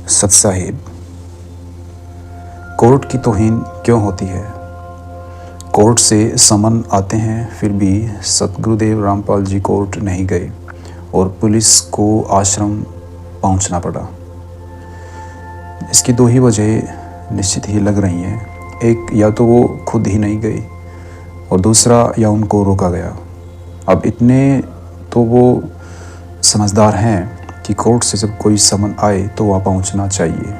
सत साहिब, कोर्ट की तौहीन क्यों होती है? कोर्ट से समन आते हैं, फिर भी सतगुरुदेव रामपाल जी कोर्ट नहीं गए और पुलिस को आश्रम पहुंचना पड़ा। इसकी दो ही वजह निश्चित ही लग रही हैं। एक, या तो वो खुद ही नहीं गए और दूसरा, या उनको रोका गया। अब इतने तो वो समझदार हैं कि कोर्ट से जब कोई समन आए तो वहाँ पहुँचना चाहिए,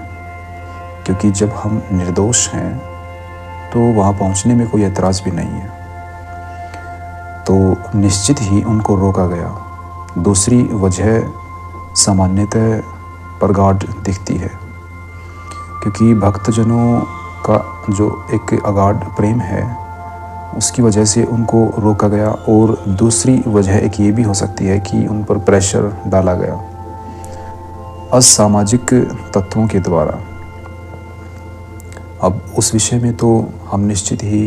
क्योंकि जब हम निर्दोष हैं तो वहाँ पहुँचने में कोई एतराज़ भी नहीं है। तो निश्चित ही उनको रोका गया। दूसरी वजह सामान्यतः प्रगाढ़ दिखती है, क्योंकि भक्तजनों का जो एक अगाढ़ प्रेम है उसकी वजह से उनको रोका गया। और दूसरी वजह एक ये भी हो सकती है कि उन पर प्रेशर डाला गया असामाजिक तत्वों के द्वारा। अब उस विषय में तो हम निश्चित ही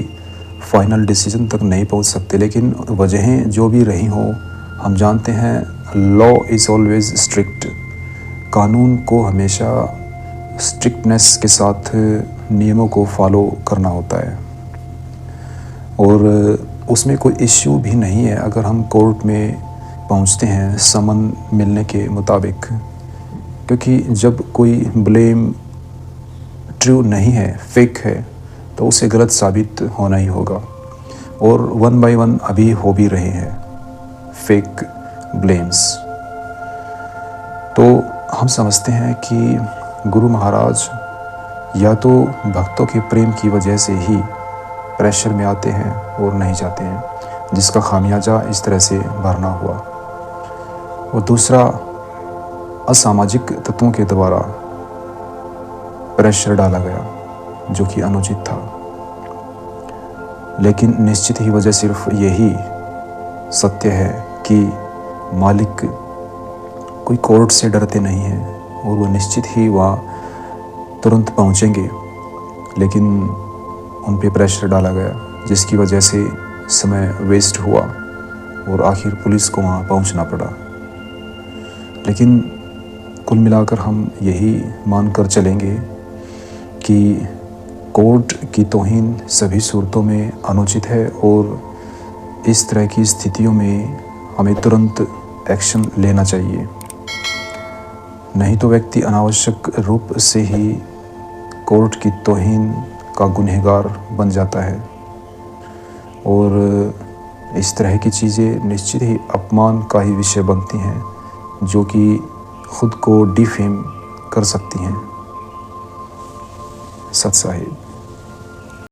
फाइनल डिसीजन तक नहीं पहुंच सकते, लेकिन वजहें जो भी रही हों, हम जानते हैं लॉ इज़ ऑलवेज स्ट्रिक्ट। कानून को हमेशा स्ट्रिक्टनेस के साथ नियमों को फॉलो करना होता है और उसमें कोई इश्यू भी नहीं है अगर हम कोर्ट में पहुंचते हैं समन मिलने के मुताबिक, क्योंकि जब कोई ब्लेम ट्रू नहीं है, फेक है, तो उसे गलत साबित होना ही होगा। और वन बाय वन अभी हो भी रहे हैं फेक ब्लेम्स। तो हम समझते हैं कि गुरु महाराज या तो भक्तों के प्रेम की वजह से ही प्रेशर में आते हैं और नहीं जाते हैं, जिसका खामियाजा इस तरह से भरना हुआ। और दूसरा, असामाजिक तत्वों के द्वारा प्रेशर डाला गया जो कि अनुचित था। लेकिन निश्चित ही वजह सिर्फ यही सत्य है कि मालिक कोई कोर्ट से डरते नहीं हैं और वो निश्चित ही वहाँ तुरंत पहुँचेंगे, लेकिन उन पे प्रेशर डाला गया जिसकी वजह से समय वेस्ट हुआ और आखिर पुलिस को वहाँ पहुँचना पड़ा। लेकिन कुल मिलाकर हम यही मानकर चलेंगे कि कोर्ट की तौहीन सभी सूरतों में अनुचित है और इस तरह की स्थितियों में हमें तुरंत एक्शन लेना चाहिए, नहीं तो व्यक्ति अनावश्यक रूप से ही कोर्ट की तौहीन का गुनहगार बन जाता है और इस तरह की चीज़ें निश्चित ही अपमान का ही विषय बनती हैं, जो कि खुद को डिफेम कर सकती हैं। सत साहिब।